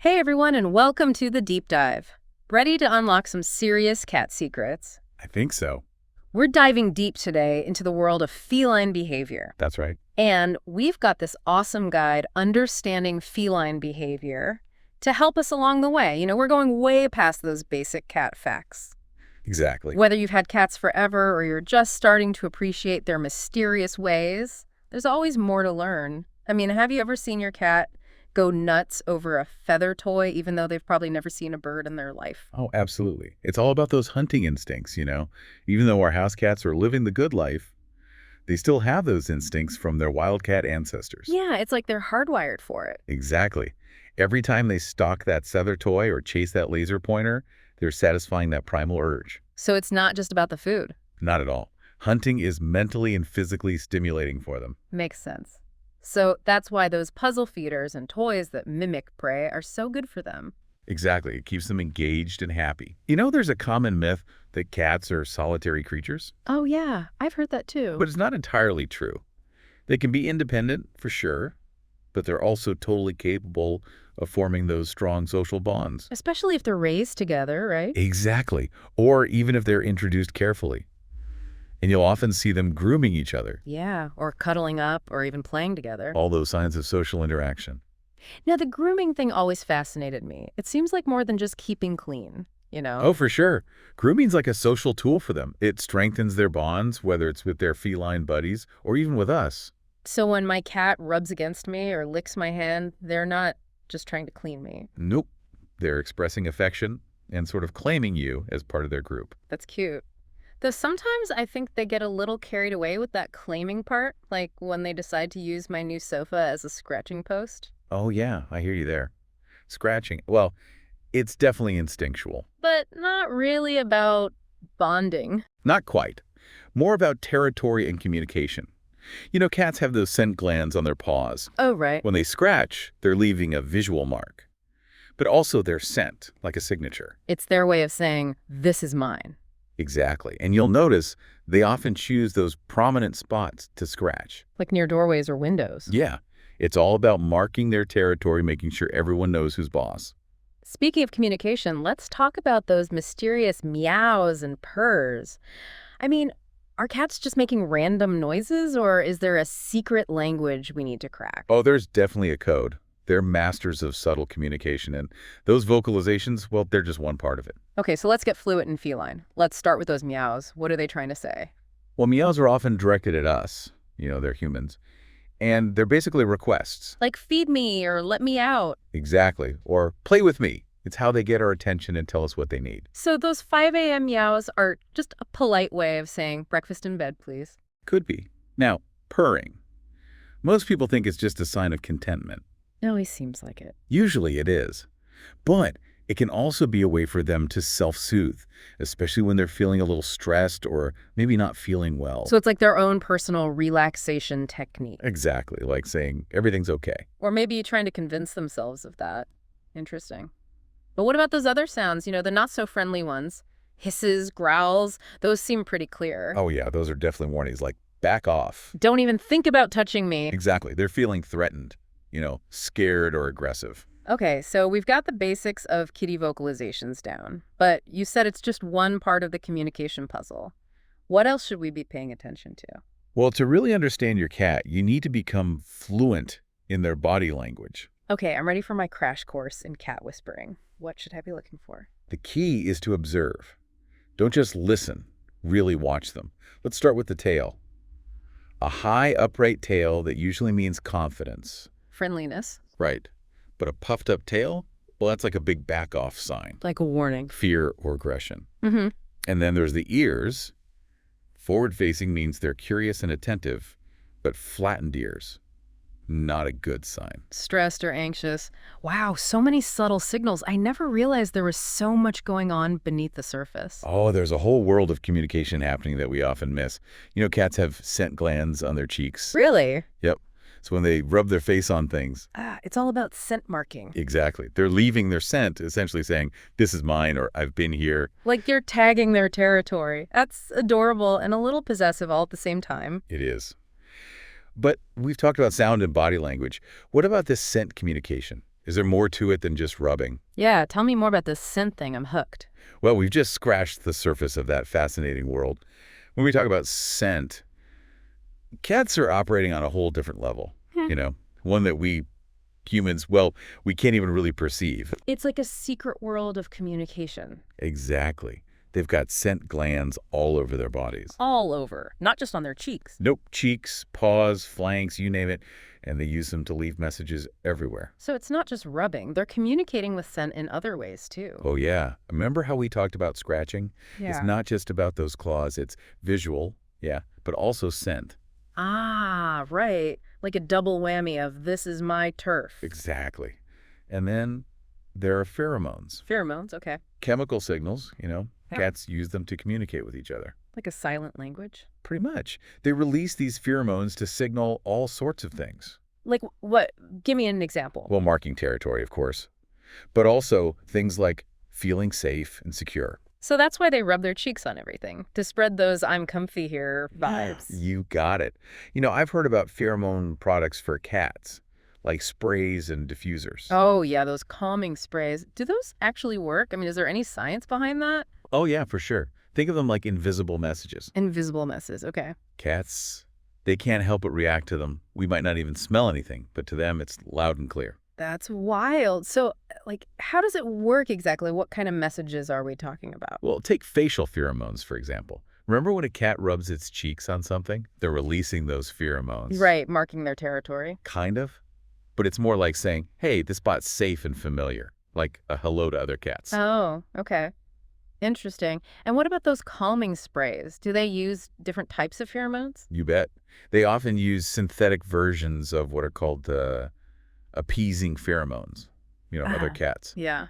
Hey everyone, and welcome to the Deep Dive. Ready to unlock some serious cat secrets? I think so. We're diving deep today into the world of feline behavior. That's right. And we've got this awesome guide, Understanding Feline Behavior, to help us along the way. We're going way past those basic cat facts. Exactly. Whether you've had cats forever or you're just starting to appreciate their mysterious ways, there's always more to learn. Have you ever seen your cat go nuts over a feather toy, even though they've probably never seen a bird in their life? Oh, absolutely. It's all about those hunting instincts. Even though our house cats are living the good life, they still have those instincts from their wildcat ancestors. Yeah, it's like they're hardwired for it. Exactly. Every time they stalk that feather toy or chase that laser pointer, they're satisfying that primal urge. So it's not just about the food. Not at all. Hunting is mentally and physically stimulating for them. Makes sense. So that's why those puzzle feeders and toys that mimic prey are so good for them. Exactly. It keeps them engaged and happy. There's a common myth that cats are solitary creatures, Oh yeah, I've heard that too. but it's not entirely true. They can be independent, for sure, but they're also totally capable of forming those strong social bonds. Especially if they're raised together, right? Exactly. Or even if they're introduced carefully. And you'll often see them grooming each other. Yeah, or cuddling up or even playing together. All those signs of social interaction. Now, the grooming thing always fascinated me. It seems like more than just keeping clean. Oh, for sure. Grooming's like a social tool for them. It strengthens their bonds, whether it's with their feline buddies or even with us. So when my cat rubs against me or licks my hand, they're not just trying to clean me. Nope. They're expressing affection and sort of claiming you as part of their group. That's cute. Though sometimes I think they get a little carried away with that claiming part, like when they decide to use my new sofa as a scratching post. Oh, yeah, I hear you there. Scratching. Well, it's definitely instinctual. But not really about bonding. Not quite. More about territory and communication. Cats have those scent glands on their paws. Oh, right. When they scratch, they're leaving a visual mark. But also their scent, like a signature. It's their way of saying, this is mine. Exactly. And you'll notice they often choose those prominent spots to scratch. Like near doorways or windows. Yeah, it's all about marking their territory, making sure everyone knows who's boss. Speaking of communication, let's talk about those mysterious meows and purrs. Are cats just making random noises, or is there a secret language we need to crack? Oh, there's definitely a code. They're masters of subtle communication, and those vocalizations, well, they're just one part of it. Okay, so let's get fluent in feline. Let's start with those meows. What are they trying to say? Well, meows are often directed at us. They're humans. And they're basically requests. Like, feed me or let me out. Exactly. Or play with me. It's how they get our attention and tell us what they need. So those 5 a.m. meows are just a polite way of saying, breakfast in bed, please. Could be. Now, purring. Most people think it's just a sign of contentment. It always seems like it. Usually it is. But it can also be a way for them to self-soothe, especially when they're feeling a little stressed or maybe not feeling well. So it's like their own personal relaxation technique. Exactly, like saying everything's okay. Or maybe trying to convince themselves of that. Interesting. But what about those other sounds, the not-so-friendly ones? Hisses, growls, those seem pretty clear. Oh yeah, those are definitely warnings, like back off. Don't even think about touching me. Exactly, they're feeling threatened, scared or aggressive. Okay, so we've got the basics of kitty vocalizations down, but you said it's just one part of the communication puzzle. What else should we be paying attention to? Well, to really understand your cat, you need to become fluent in their body language. Okay, I'm ready for my crash course in cat whispering. What should I be looking for? The key is to observe. Don't just listen, really watch them. Let's start with the tail. A high, upright tail that usually means confidence. Friendliness. Right. But a puffed up tail? Well, that's like a big back off sign. Like a warning. Fear or aggression. Mm-hmm. And then there's the ears. Forward facing means they're curious and attentive, but flattened ears. Not a good sign. Stressed or anxious. Wow, so many subtle signals. I never realized there was so much going on beneath the surface. Oh, there's a whole world of communication happening that we often miss. Cats have scent glands on their cheeks. Really? Yep. So when they rub their face on things. It's all about scent marking. Exactly. They're leaving their scent, essentially saying, this is mine, or I've been here. Like you're tagging their territory. That's adorable and a little possessive all at the same time. It is. But we've talked about sound and body language. What about this scent communication? Is there more to it than just rubbing? Yeah, tell me more about this scent thing. I'm hooked. Well, we've just scratched the surface of that fascinating world. When we talk about scent, cats are operating on a whole different level, Hmm. you know, one that we humans, well, we can't even really perceive. It's like a secret world of communication. Exactly. They've got scent glands all over their bodies. All over, not just on their cheeks. Nope, cheeks, paws, flanks, you name it, and they use them to leave messages everywhere. So it's not just rubbing. They're communicating with scent in other ways, too. Oh, yeah. Remember how we talked about scratching? It's Yeah. not just about those claws. It's visual, yeah, but also scent. Ah, right. Like a double whammy of this is my turf. Exactly. And then there are pheromones, Pheromones, okay. chemical signals, Yeah. cats use them to communicate with each other. Like a silent language. Pretty much. They release these pheromones to signal all sorts of things. Like what? Give me an example. Well, marking territory, of course, but also things like feeling safe and secure. So that's why they rub their cheeks on everything, to spread those I'm comfy here vibes. You got it. I've heard about pheromone products for cats, like sprays and diffusers. Oh, yeah, those calming sprays. Do those actually work? I mean, is there any science behind that? Oh, yeah, for sure. Think of them like invisible messages. Invisible messes, okay. Cats, they can't help but react to them. We might not even smell anything, but to them, it's loud and clear. That's wild. So, like, how does it work exactly? What kind of messages are we talking about? Well, take facial pheromones, for example. Remember when a cat rubs its cheeks on something? They're releasing those pheromones. Right, marking their territory. Kind of. But it's more like saying, hey, this spot's safe and familiar, like a hello to other cats. Oh, okay. Interesting. And what about those calming sprays? Do they use different types of pheromones? You bet. They often use synthetic versions of what are called appeasing pheromones, other Ah, cats. yeah.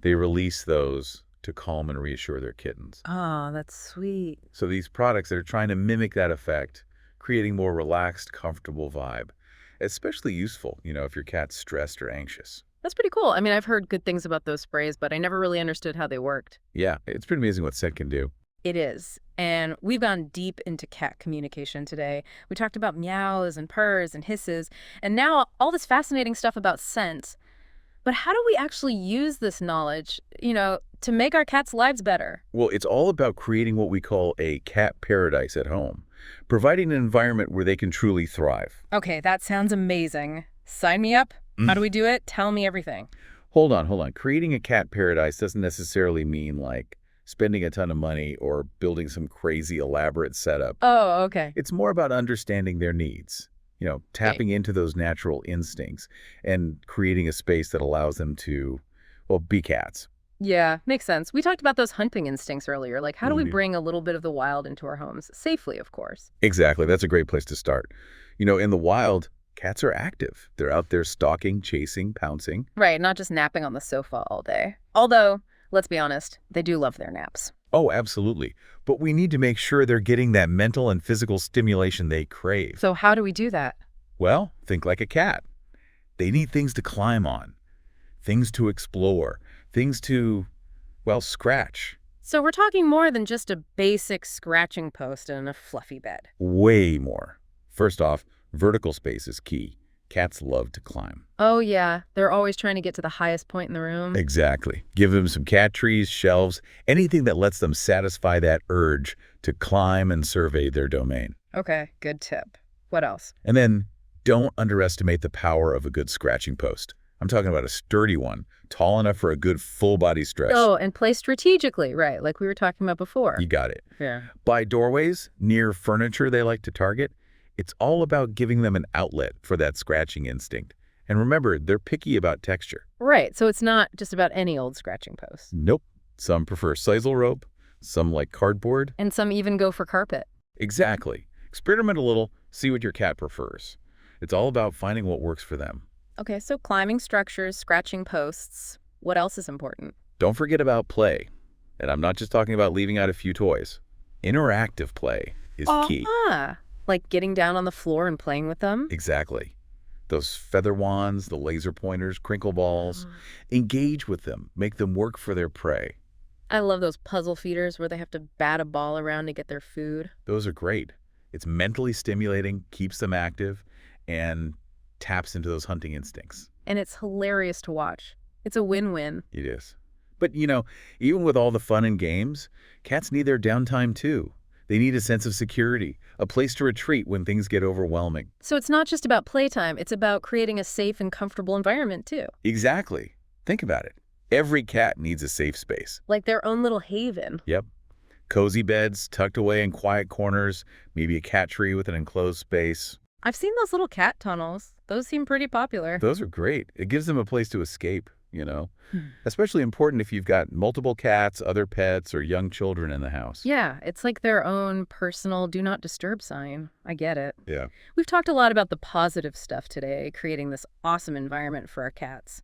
They release those to calm and reassure their kittens. Oh, that's sweet. So these products are trying to mimic that effect, creating more relaxed, comfortable vibe. Especially useful, if your cat's stressed or anxious. That's pretty cool. I mean, I've heard good things about those sprays, but I never really understood how they worked. Yeah, it's pretty amazing what scent can do. It is. And we've gone deep into cat communication today. We talked about meows and purrs and hisses, and now all this fascinating stuff about scent. But how do we actually use this knowledge, to make our cats' lives better? Well, it's all about creating what we call a cat paradise at home, providing an environment where they can truly thrive. Okay, that sounds amazing. Sign me up. How do we do it? Tell me everything. Hold on. Creating a cat paradise doesn't necessarily mean like spending a ton of money or building some crazy elaborate setup. Oh, okay. It's more about understanding their needs, tapping into those natural instincts and creating a space that allows them to, well, be cats. Yeah, makes sense. We talked about those hunting instincts earlier. Like, how do we Mhm. bring a little bit of the wild into our homes? Safely, of course. Exactly. That's a great place to start. In the wild, cats are active. They're out there stalking, chasing, pouncing. Right, not just napping on the sofa all day. Although, let's be honest, they do love their naps. Oh, absolutely. But we need to make sure they're getting that mental and physical stimulation they crave. So how do we do that? Well, think like a cat. They need things to climb on, things to explore, things to, well, scratch. So we're talking more than just a basic scratching post and a fluffy bed. Way more. First off, vertical space is key. Cats love to climb. Oh yeah, they're always trying to get to the highest point in the room. Exactly. Give them some cat trees, shelves, anything that lets them satisfy that urge to climb and survey their domain. Okay, good tip. What else? And then don't underestimate the power of a good scratching post. I'm talking about a sturdy one, tall enough for a good full body stretch. Oh, and play strategically, right, like we were talking about before. You got it. Yeah. By doorways, near furniture they like to target, it's all about giving them an outlet for that scratching instinct. And remember, they're picky about texture. Right, so it's not just about any old scratching post. Nope. Some prefer sisal rope, some like cardboard. And some even go for carpet. Exactly. Experiment a little, see what your cat prefers. It's all about finding what works for them. Okay, so climbing structures, scratching posts. What else is important? Don't forget about play. And I'm not just talking about leaving out a few toys. Interactive play is key. Like getting down on the floor and playing with them? Exactly. Those feather wands, the laser pointers, crinkle balls. Engage with them. Make them work for their prey. I love those puzzle feeders where they have to bat a ball around to get their food. Those are great. It's mentally stimulating, keeps them active, and taps into those hunting instincts. And it's hilarious to watch. It's a win-win. It is. But, even with all the fun and games, cats need their downtime too. They need a sense of security, a place to retreat when things get overwhelming. So it's not just about playtime, it's about creating a safe and comfortable environment too. Exactly. Think about it. Every cat needs a safe space. Like their own little haven. Yep. Cozy beds tucked away in quiet corners, maybe a cat tree with an enclosed space. I've seen those little cat tunnels. Those seem pretty popular. Those are great. It gives them a place to escape. Hmm. Especially important if you've got multiple cats, other pets, or young children in the house. Yeah, it's like their own personal do not disturb sign. I get it. Yeah. We've talked a lot about the positive stuff today, creating this awesome environment for our cats.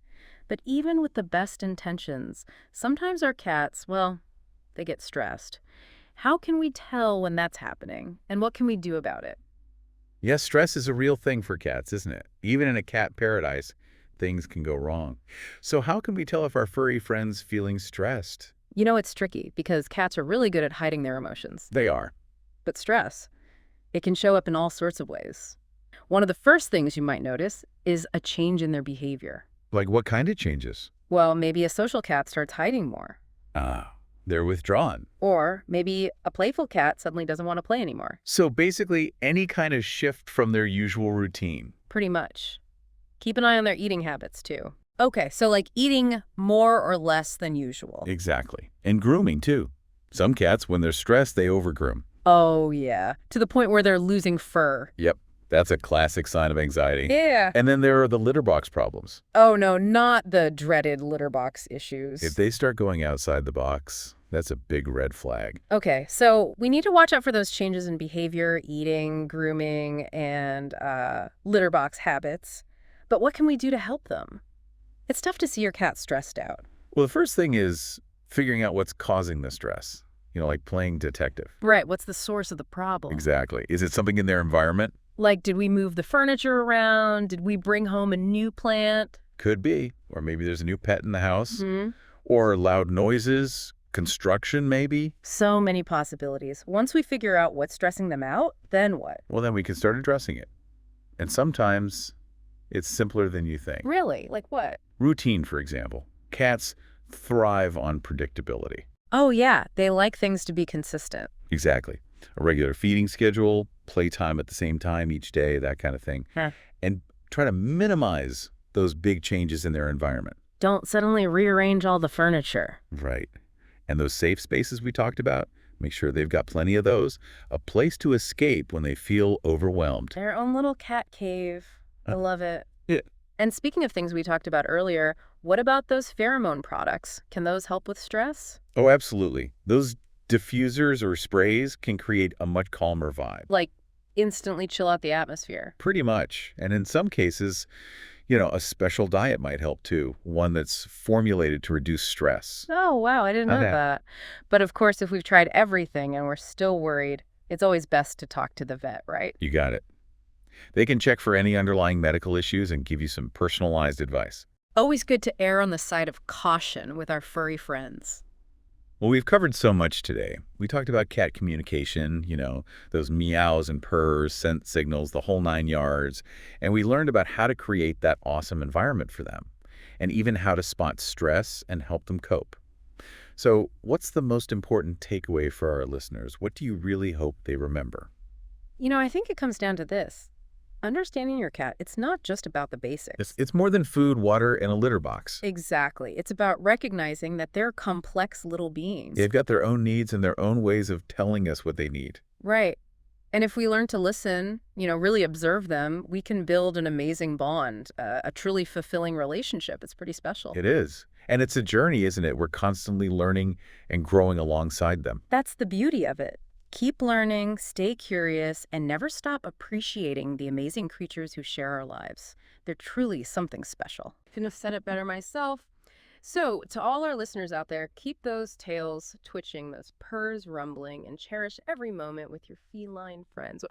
But even with the best intentions, sometimes our cats, well, they get stressed. How can we tell when that's happening? And what can we do about it? Yes, stress is a real thing for cats, isn't it? Even in a cat paradise, things can go wrong. So how can we tell if our furry friend's feeling stressed? It's tricky because cats are really good at hiding their emotions. They are. But stress, it can show up in all sorts of ways. One of the first things you might notice is a change in their behavior. Like what kind of changes? Well, maybe a social cat starts hiding more. Ah, they're withdrawn. Or maybe a playful cat suddenly doesn't want to play anymore. So basically, any kind of shift from their usual routine. Pretty much. Keep an eye on their eating habits, too. Okay, so like eating more or less than usual. Exactly. And grooming, too. Some cats, when they're stressed, they overgroom. Oh, yeah. To the point where they're losing fur. Yep, that's a classic sign of anxiety. Yeah. And then there are the litter box problems. Oh, no, not the dreaded litter box issues. If they start going outside the box, that's a big red flag. Okay, so we need to watch out for those changes in behavior, eating, grooming, and litter box habits. But what can we do to help them? It's tough to see your cat stressed out. Well, the first thing is figuring out what's causing the stress. Like playing detective. Right, what's the source of the problem? Exactly. Is it something in their environment? Like, did we move the furniture around? Did we bring home a new plant? Could be. Or maybe there's a new pet in the house. Hmm. Or loud noises, construction maybe. So many possibilities. Once we figure out what's stressing them out, then what? Well, then we can start addressing it. And sometimes it's simpler than you think. Really? Like what? Routine, for example. Cats thrive on predictability. Oh, yeah. They like things to be consistent. Exactly. A regular feeding schedule, playtime at the same time each day, that kind of thing. Huh. And try to minimize those big changes in their environment. Don't suddenly rearrange all the furniture. Right. And those safe spaces we talked about, make sure they've got plenty of those. A place to escape when they feel overwhelmed. Their own little cat cave. I love it. Yeah. And speaking of things we talked about earlier, what about those pheromone products? Can those help with stress? Oh, absolutely. Those diffusers or sprays can create a much calmer vibe. Like instantly chill out the atmosphere. Pretty much. And in some cases, a special diet might help too. One that's formulated to reduce stress. Oh, wow. I didn't know Okay. that. But of course, if we've tried everything and we're still worried, it's always best to talk to the vet, right? You got it. They can check for any underlying medical issues and give you some personalized advice. Always good to err on the side of caution with our furry friends. Well, we've covered so much today. We talked about cat communication, those meows and purrs, scent signals, the whole 9 yards. And we learned about how to create that awesome environment for them, and even how to spot stress and help them cope. So what's the most important takeaway for our listeners? What do you really hope they remember? I think it comes down to this. Understanding your cat, it's not just about the basics. It's more than food, water, and a litter box. Exactly. It's about recognizing that they're complex little beings. They've got their own needs and their own ways of telling us what they need. Right. And if we learn to listen, really observe them, we can build an amazing bond, a truly fulfilling relationship. It's pretty special. It is. And it's a journey, isn't it? We're constantly learning and growing alongside them. That's the beauty of it. Keep learning, stay curious, and never stop appreciating the amazing creatures who share our lives. They're truly something special. Couldn't have said it better myself. So, to all our listeners out there, keep those tails twitching, those purrs rumbling, and cherish every moment with your feline friends.